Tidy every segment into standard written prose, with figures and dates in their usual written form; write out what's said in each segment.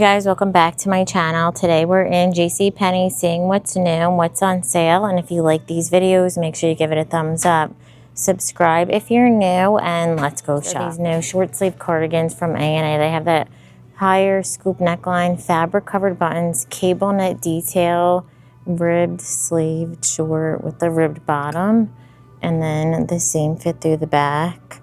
Hey guys, welcome back to my channel. Today we're in JCPenney seeing what's new and what's on sale. And if you like these videos, make sure you give it a thumbs up. Subscribe if you're new, and let's go shop. These new short sleeve cardigans from A&A. They have that higher scoop neckline, fabric covered buttons, cable knit detail, ribbed sleeved short with the ribbed bottom, and then the same fit through the back.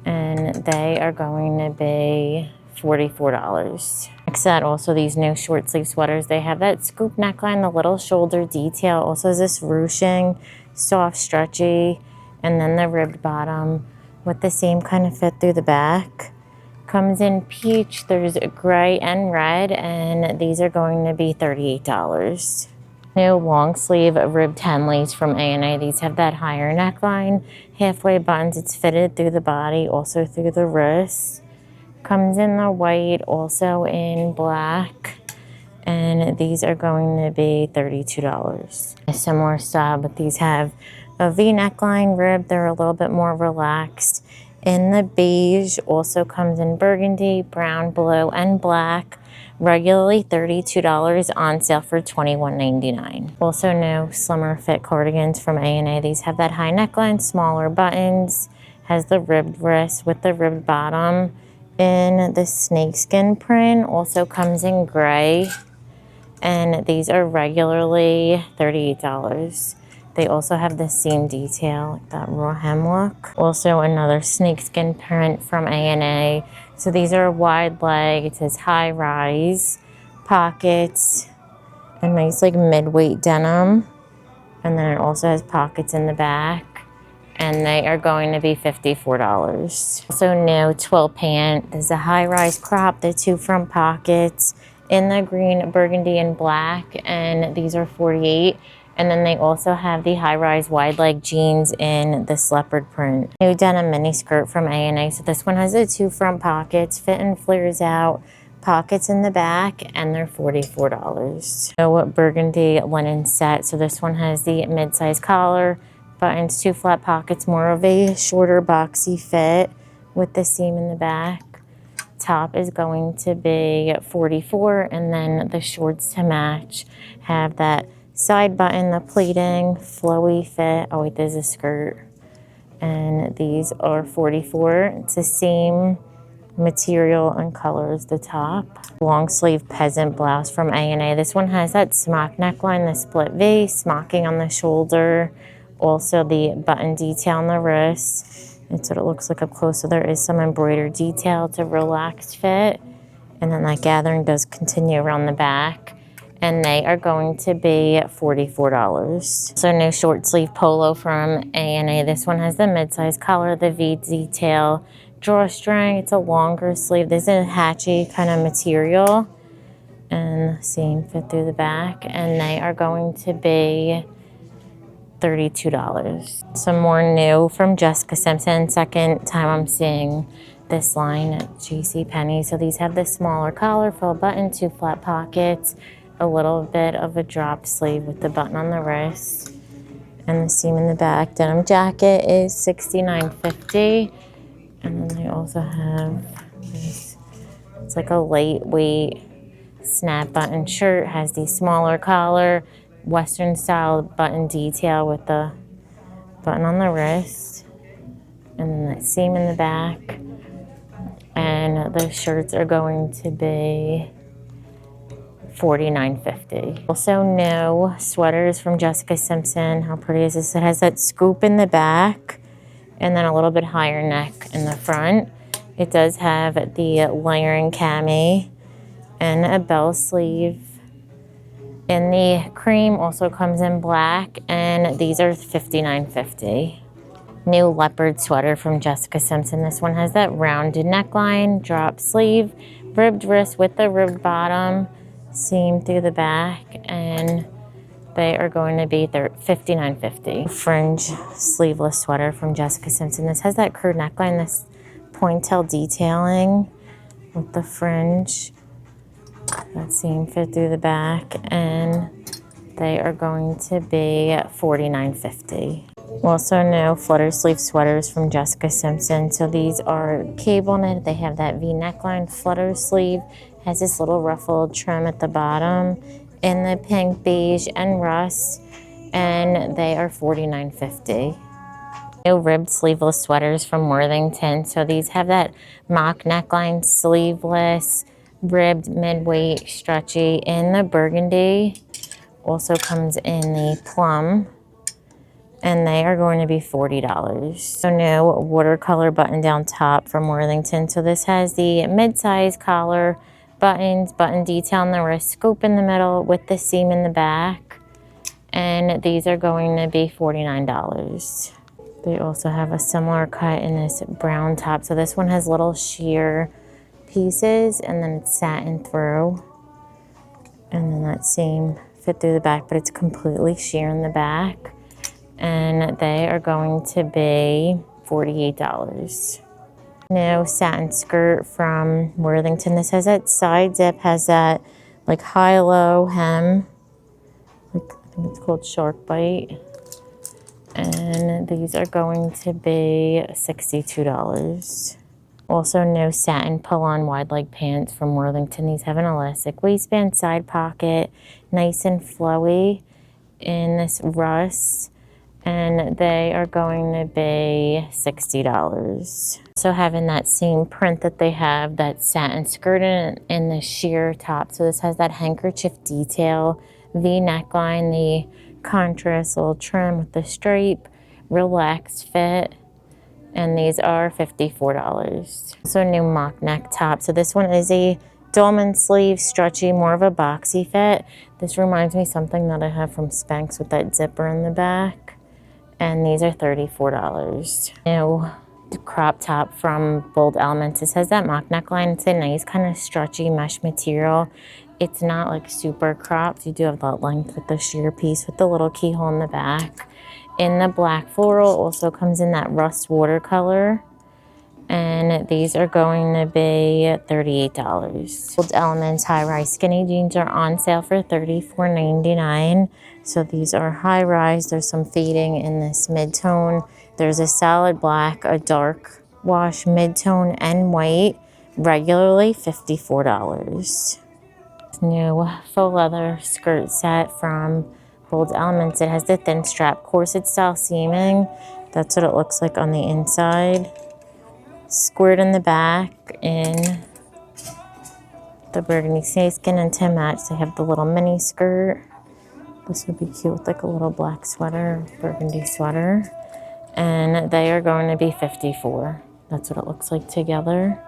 And they are going to be $44. Next to that, also these new short sleeve sweaters. They have that scoop neckline, the little shoulder detail. Also has this ruching, soft, stretchy, and then the ribbed bottom with the same kind of fit through the back. Comes in peach, there's gray and red, and these are going to be $38. New long sleeve ribbed Henleys from A&A. These have that higher neckline, halfway buttons. It's fitted through the body, also through the wrists. Comes in the white, also in black, and these are going to be $32. A similar style, but these have a V neckline rib. They're a little bit more relaxed. In the beige, also comes in burgundy, brown, blue, and black. Regularly $32, on sale for $21.99. Also new slimmer fit cardigans from A&A. These have that high neckline, smaller buttons, has the ribbed wrist with the ribbed bottom in the snakeskin print. Also comes in gray, and these are regularly $38. They also have the seam detail, like that raw hem look. Also another snakeskin print from A&A. So these are wide leg. It says high rise, pockets, a nice like mid-weight denim. And then it also has pockets in the back. And they are going to be $54. Also new twill pant. There's a high rise crop, the two front pockets in the green, burgundy, and black. And these are $48. And then they also have the high-rise wide leg jeans in this leopard print. New denim mini skirt from A&A. So this one has the two front pockets, fit and flares out, pockets in the back, and they're $44. So burgundy linen set. So this one has the mid-size collar, buttons, two flat pockets, more of a shorter boxy fit with the seam in the back. Top is going to be $44, and then the shorts to match have that side button, the pleating, flowy fit. Oh wait, there's a skirt. And these are $44. It's the same material and color as the top. Long sleeve peasant blouse from A&A. This one has that smock neckline, the split V, smocking on the shoulder. Also the button detail on the wrist. It's what it looks like up close. So there is some embroidered detail. It's a relaxed fit. And then that gathering does continue around the back. And they are going to be $44. So new short sleeve polo from A&A. This one has the mid-size collar, the V detail, drawstring. It's a longer sleeve. This is a hatchy kind of material. And the same fit through the back. And they are going to be $32. Some more new from Jessica Simpson. Second time I'm seeing this line at JCPenney. So these have the smaller collar, full button, two flat pockets, a little bit of a drop sleeve with the button on the wrist, and the seam in the back. Denim jacket is $69.50. And then they also have this, it's like a lightweight snap button shirt, has the smaller collar, Western style button detail with the button on the wrist, and then the seam in the back. And the shirts are going to be $49.50. Also new sweaters from Jessica Simpson. How pretty is this? It has that scoop in the back and then a little bit higher neck in the front. It does have the layering cami and a bell sleeve. And the cream also comes in black, and these are $59.50. New leopard sweater from Jessica Simpson. This one has that rounded neckline, drop sleeve, ribbed wrist with the ribbed bottom, seam through the back, and they are going to be $59.50. Fringe sleeveless sweater from Jessica Simpson. This has that crew neckline, this pointel detailing with the fringe. That seam fit through the back, and they are going to be $49.50. Also new flutter sleeve sweaters from Jessica Simpson. So these are cable knit. They have that V neckline, flutter sleeve, Has this little ruffled trim at the bottom in the pink, beige, and rust, and they are $49.50. New ribbed sleeveless sweaters from Worthington. So these have that mock neckline, sleeveless, ribbed, mid-weight, stretchy in the burgundy. Also comes in the plum, and they are going to be $40. So new watercolor button-down top from Worthington. So this has the mid-size collar, buttons, button detail in the wrist, scoop in the middle with the seam in the back, and these are going to be $49. They also have a similar cut in this brown top. So this one has little sheer pieces, and then it's satin through, and then that seam fit through the back, but it's completely sheer in the back, and they are going to be $48. New satin skirt from Worthington. This has that side zip, has that like high-low hem, like, I think it's called shark bite, and these are going to be $62. Also no satin pull-on wide leg pants from Worthington. These have an elastic waistband, side pocket, nice and flowy in this rust, and they are going to be $60. So having that same print that they have, that satin skirt in the sheer top. So this has that handkerchief detail, V neckline, the contrast little trim with the stripe, relaxed fit, and these are $54. So new mock neck top. So this one is a dolman sleeve, stretchy, more of a boxy fit. This reminds me something that I have from Spanx with that zipper in the back, and these are $34. New crop top from Bold Elements. This has that mock neckline. It's a nice kind of stretchy mesh material. It's not like super cropped. You do have that length with the sheer piece with the little keyhole in the back. In the black floral, also comes in that rust watercolor, and these are going to be $38. Bold Elements high-rise skinny jeans are on sale for $34.99. So these are high-rise. There's some fading in this mid-tone. There's a solid black, a dark wash mid-tone, and white, regularly $54. New faux leather skirt set from Bold Elements. It has the thin strap corset style seaming. That's what it looks like on the inside. Squared in the back in the burgundy snakeskin, and to match they have the little mini skirt. This would be cute with like a little black sweater, burgundy sweater, and they are going to be $54. That's what it looks like together.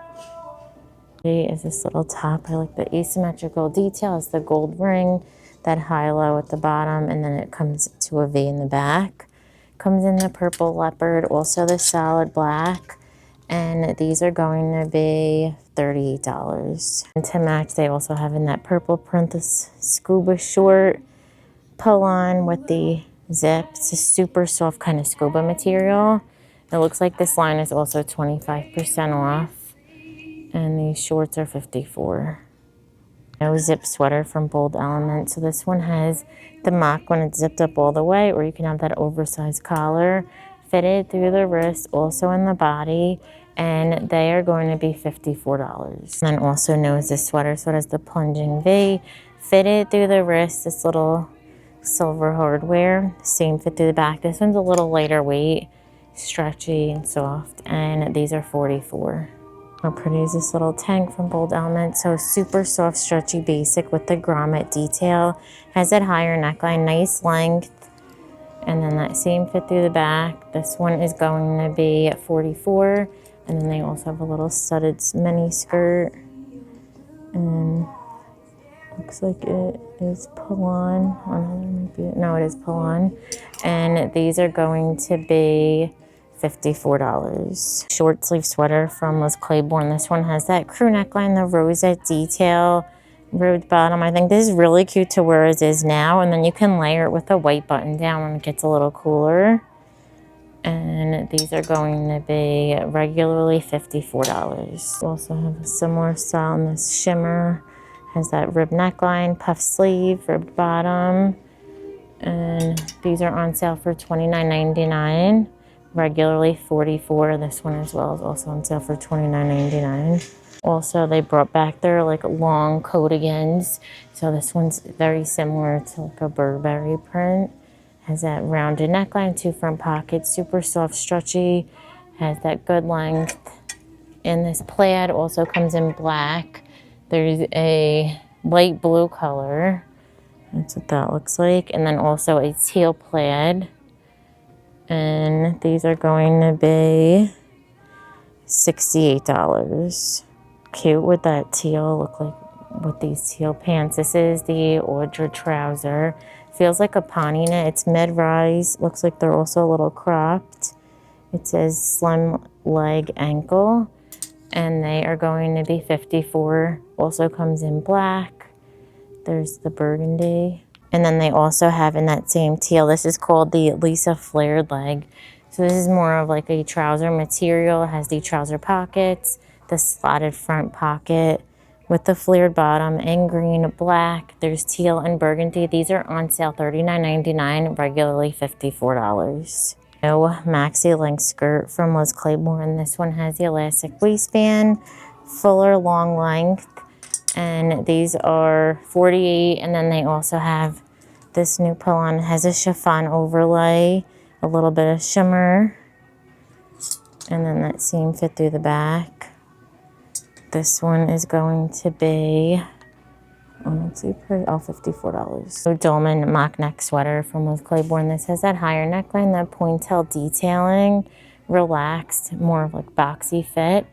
Is this little top. I like the asymmetrical detail. It's the gold ring, that high-low at the bottom, and then it comes to a V in the back. Comes in the purple leopard, also the solid black, and these are going to be $38. And to match, they also have in that purple print this scuba short pull-on with the zip. It's a super soft kind of scuba material. It looks like this line is also 25% off. And these shorts are $54. No zip sweater from Bold Elements. So this one has the mock when it's zipped up all the way, or you can have that oversized collar fitted through the wrist, also in the body, and they are going to be $54. And then also no this sweater. So it has the plunging V, fitted through the wrist, this little silver hardware, same fit through the back. This one's a little lighter weight, stretchy and soft, and these are $44. How pretty is this little tank from Bold Elements? So super soft, stretchy basic with the grommet detail. Has that higher neckline, nice length, and then that same fit through the back. This one is going to be at $44, and then they also have a little studded mini skirt, and looks like it is pull-on. No, it is pull-on, and these are going to be $54. Short sleeve sweater from Claybourne. This one has that crew neckline, the rosette detail, ribbed bottom. I think this is really cute to wear as is now, and then you can layer it with a white button down when it gets a little cooler. And these are going to be regularly $54. We also have a similar style in this shimmer. Has that ribbed neckline, puff sleeve, ribbed bottom, and these are on sale for $29.99. Regularly $44. This one as well is also on sale for $29.99. Also, they brought back their like long coatigans. So this one's very similar to like a Burberry print. Has that rounded neckline, 2 front pockets, super soft, stretchy. Has that good length. And this plaid also comes in black. There's a light blue color. That's what that looks like. And then also a teal plaid. And these are going to be $68. Cute with that teal, look like with these teal pants. This is the Audra trouser. Feels like a pony knit. It's mid-rise. Looks like they're also a little cropped. It says slim leg ankle. And they are going to be $54. Also comes in black. There's the burgundy. And then they also have in that same teal, this is called the Lisa flared leg. So this is more of like a trouser material. It has the trouser pockets, the slotted front pocket with the flared bottom in green, black. There's teal and burgundy. These are on sale $39.99, regularly $54. No maxi length skirt from Liz Claybourne. This one has the elastic waistband, fuller long length. And these are $48, and then they also have this new pull-on. It has a chiffon overlay, a little bit of shimmer, and then that seam fit through the back. This one is going to be, $54. So Dolman mock neck sweater from Liz Claybourne. This has that higher neckline, that pointelle detailing, relaxed, more of like boxy fit,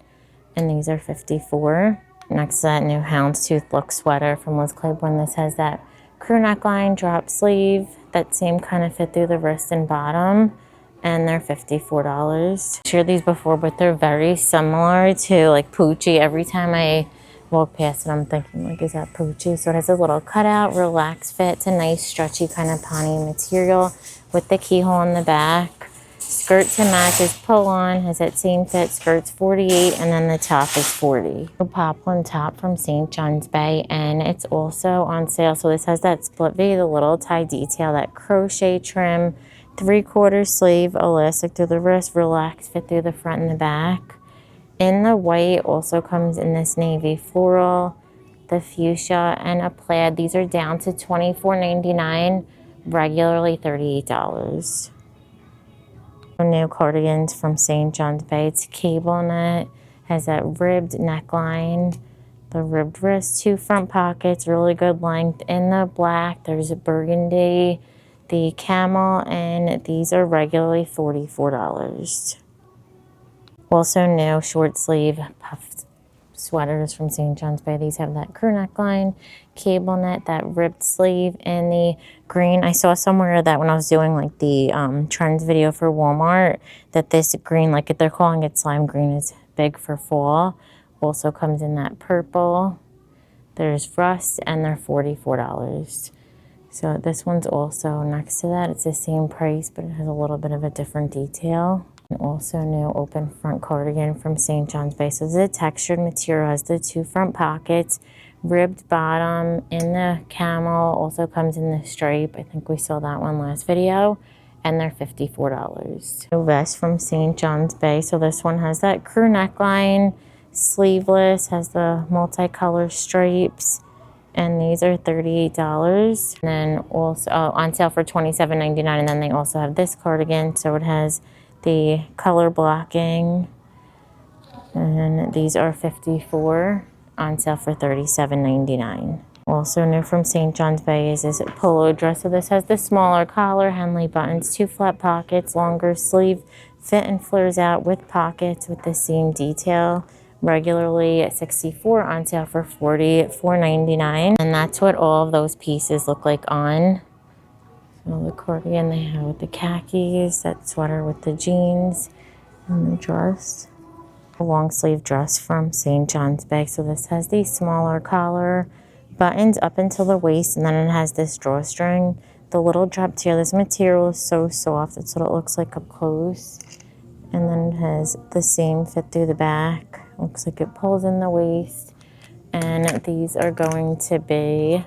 and these are $54. Next to that new houndstooth look sweater from Liz Claybourne. This has that crew neckline, drop sleeve, that same kind of fit through the wrist and bottom, and they're $54. I've shared these before, but they're very similar to like Poochie. Every time I walk past it, I'm thinking like, is that Poochie? So it has a little cutout, relaxed fit. It's a nice stretchy kind of pony material with the keyhole in the back. Skirt to match is pull-on, has that same fit. Skirt's $48, and then the top is $40. A poplin top from St. John's Bay, and it's also on sale. So this has that split V, the little tie detail, that crochet trim, 3/4 sleeve, elastic through the wrist, relaxed fit through the front and the back. In the white, also comes in this navy floral, the fuchsia, and a plaid. These are down to $24.99, regularly $38. New cardigans from St. John's Bay. It's cable knit, has that ribbed neckline, the ribbed wrist, 2 front pockets, really good length. In the black, there's a burgundy, the camel, and these are regularly $44. Also new short sleeve puffed sweaters from St. John's Bay. These have that crew neckline, cable knit, that ribbed sleeve, and the green. I saw somewhere that when I was doing like the trends video for Walmart, that this green, like they're calling it slime green, is big for fall. Also comes in that purple. There's rust, and they're $44. So this one's also next to that. It's the same price, but it has a little bit of a different detail. And also new open front cardigan from St. John's Bay. So this is a textured material, has the 2 front pockets, ribbed bottom in the camel, also comes in the stripe. I think we saw that one last video, and they're $54. New vest from St. John's Bay. So this one has that crew neckline, sleeveless, has the multicolor stripes, and these are $38. And then also on sale for $27.99, and then they also have this cardigan. So it has the color blocking, and these are $54, on sale for $37.99. Also new from St. John's Bay is this polo dress. So this has the smaller collar, Henley buttons, 2 flat pockets, longer sleeve, fit and flares out with pockets with the same detail. Regularly at $64, on sale for $44.99. And that's what all of those pieces look like on. So the cardigan they have with the khakis, that sweater with the jeans, and the dress. A long sleeve dress from St. John's Bay. So this has the smaller collar, buttons up until the waist, and then it has this drawstring. The little drop tier. This material is so soft. That's what it looks like up close. And then it has the same fit through the back. Looks like it pulls in the waist. And these are going to be,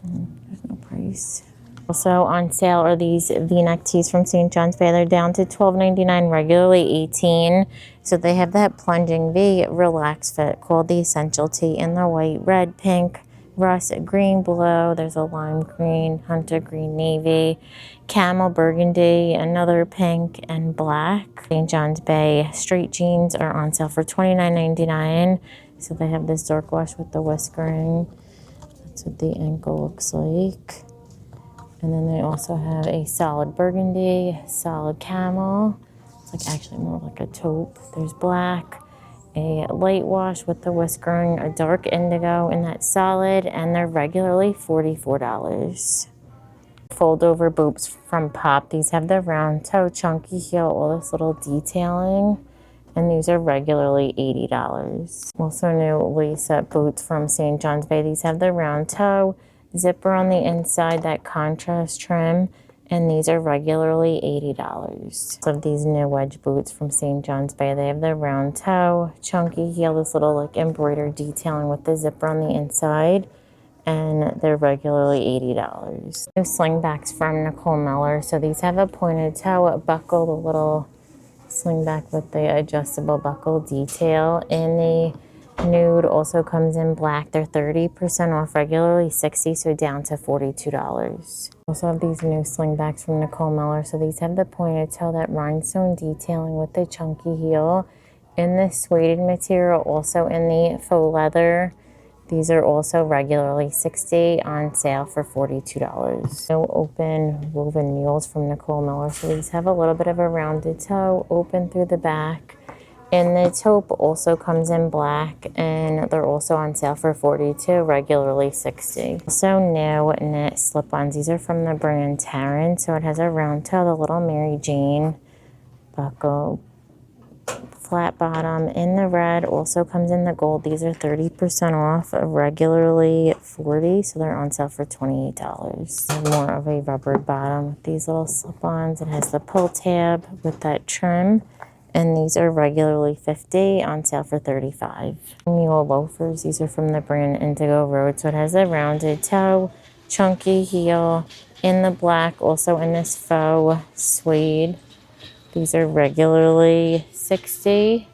there's no price, Also on sale are these V-neck tees from St. John's Bay. They're down to $12.99, regularly $18. So they have that plunging V relaxed fit called the Essential Tee in the white, red, pink, rust green below. There's a lime green, hunter green, navy, camel burgundy, another pink, and black. St. John's Bay straight jeans are on sale for $29.99. So they have this dark wash with the whiskering. That's what the ankle looks like. And then they also have a solid burgundy, solid camel. It's like actually more like a taupe. There's black, a light wash with the whiskering, a dark indigo in that solid, and they're regularly $44. Fold over boots from Pop. These have the round toe, chunky heel, all this little detailing. And these are regularly $80. Also new lace up boots from St. John's Bay. These have the round toe, zipper on the inside, that contrast trim, and these are regularly $80. So these new wedge boots from St. John's Bay. They have the round toe, chunky heel, this little like embroidered detailing with the zipper on the inside, and they're regularly $80. New slingbacks from Nicole Miller. So these have a pointed toe, a buckle, the little slingback with the adjustable buckle detail in the nude. Also comes in black. They're 30% off, regularly $60, so down to $42. Also have these new slingbacks from Nicole Miller. So these have the pointed toe, that rhinestone detailing with the chunky heel in the suede material, also in the faux leather. These are also regularly $60, on sale for $42. No open woven mules from Nicole Miller. So these have a little bit of a rounded toe, open through the back. And the taupe also comes in black, and they're also on sale for $42, regularly $60. Also new knit slip-ons. These are from the brand Taryn. So it has a round toe, the little Mary Jane buckle, flat bottom in the red, also comes in the gold. These are 30% off, regularly $40, so they're on sale for $28. More of a rubbered bottom with these little slip-ons. It has the pull tab with that trim, and these are regularly $50, on sale for $35. Mule loafers. These are from the brand Indigo Road. So it has a rounded toe, chunky heel in the black, also in this faux suede. These are regularly $60,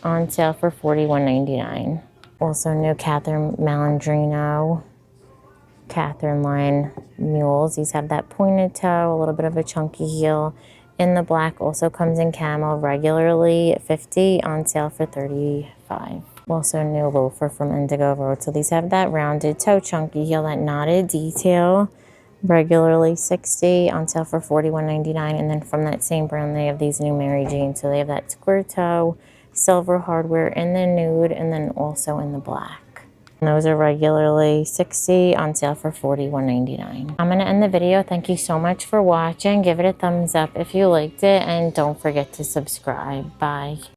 on sale for $41.99. Also new Catherine Malandrino, Catherine line mules. These have that pointed toe, a little bit of a chunky heel in the black. Also comes in camel, regularly $50, on sale for $35. Also new loafer from Indigo Road. So these have that rounded toe, chunky heel, that knotted detail, regularly $60, on sale for $41.99. And then from that same brand, they have these new Mary Jane. So they have that square toe, silver hardware in the nude, and then also in the black. And those are regularly $60, on sale for $41.99. I'm going to end the video. Thank you so much for watching. Give it a thumbs up if you liked it, and don't forget to subscribe. Bye.